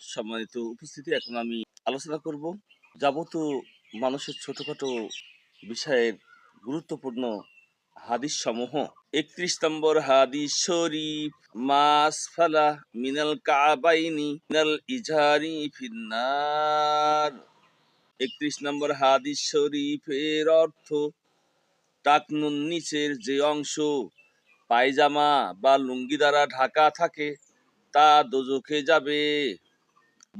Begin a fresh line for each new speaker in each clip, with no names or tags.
সম্মানিত উপস্থিতি, এখন আমি আলোচনা করব যাবতীয় মানুষের ছোটখাটো বিষয়ের গুরুত্বপূর্ণ হাদিস সমূহ। 31 নম্বর হাদিস শরীফ, মাস ফালা মিনাল কাবাইনি মিনাল ইজারি ফিন্নার। 31 নম্বর হাদিস শরীফের অর্থ, টাকনুন নিচের যে অংশ পায়জামা বা লুঙ্গি দ্বারা ঢাকা থাকে তা দোজখে যাবে।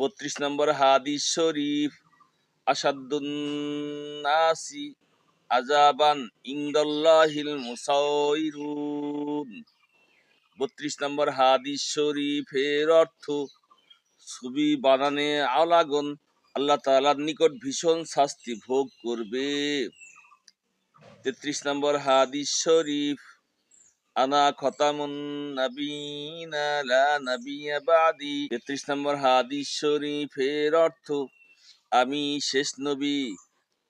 32 নম্বর হাদিস শরীফ, আসাদুন্নাসি আযাবান ইনদাল্লাহিল মুসাউইরুন। 32 নম্বর হাদিস শরীফের অর্থ, ছবি বানানে আলাগন আল্লাহ তাআলার নিকট ভীষণ শাস্তি ভোগ করবে। 33 নম্বর হাদিস শরীফ, আনা খতামুন নাবিয়িনা লা নাবিয়্যা বাদি। 33 নম্বর হাদিস শরীফের অর্থ, আমি শেষ নবী,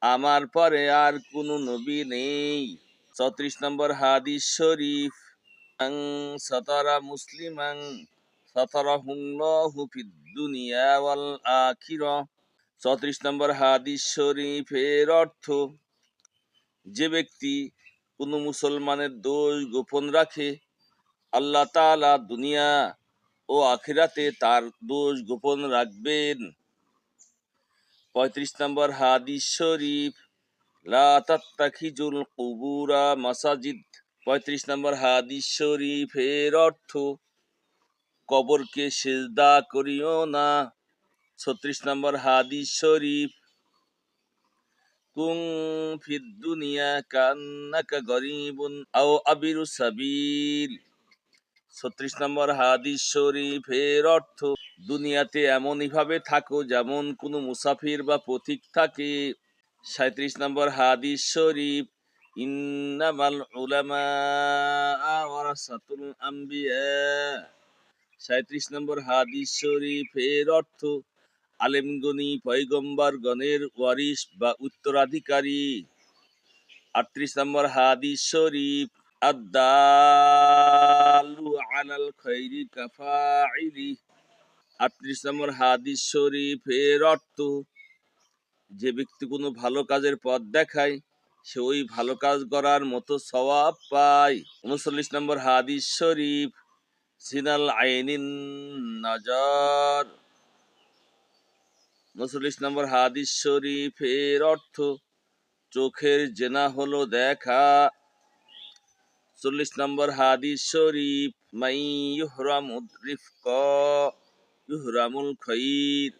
আমার পরে আর কোনো নবী নেই। 34 নম্বর হাদিস শরীফ, আং সাতারা মুসলিমান সাতারাহুল্লাহু ফিদ দুনিয়া ওয়াল আখিরাহ। 34 নম্বর হাদিস শরীফের অর্থ, যে ব্যক্তি কোনো মুসলমানের দোষ গোপন রাখে আল্লাহ তাআলা দুনিয়া ও আখিরাতে তার দোষ গোপন রাখবেন। 35 নম্বর হাদিস শরীফ, লা তাত্তাখিজুল কুবুরা মাসাজিদ। 35 নম্বর হাদিস শরীফের অর্থ, কবরকে সিজদা করিও না। 36 নম্বর হাদিস শরীফ, কুন ফিদ দুনিয়া কান্নাকা গরিবুন আও আবিরু সাবিল। 36 নম্বর হাদিস শরীফের অর্থ, দুনিয়াতে এমনই ভাবে থাকো যেমন কোনো মুসাফির বা পথিক থাকে। 37 নম্বর হাদিস শরীফ, ইন্নামাল উলামা ওয়ারাসাতুল আম্বিয়া। 37 নম্বর হাদিস শরীফের অর্থ, আলেমগণই পয়গম্বরগণের ওয়ারিস বা উত্তরাধিকারী। 38 নম্বর হাদিস শরীফ, আদ-দাল্লু আলাল খায়রি কাফাইলি। 38 নম্বর হাদিস শরীফের অর্থ, যে ব্যক্তি কোনো ভালো কাজের পথ দেখায় সে ওই ভালো কাজ করার মতো সওয়াব পায়। 39 নম্বর হাদিস শরীফ, সিনাল আইনিন নাজার। 39 নম্বর হাদিস শরীফের অর্থ, চোখের জেনা হলো দেখা। 40 নম্বর হাদিস শরীফ, মাই ইহরামুর রিফকা ইহরামুল খাইর।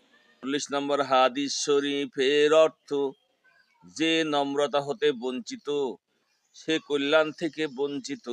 40 নম্বর হাদিস শরীফের অর্থ, যে নম্রতা হতে বঞ্চিত সে কল্যাণ থেকে বঞ্চিত।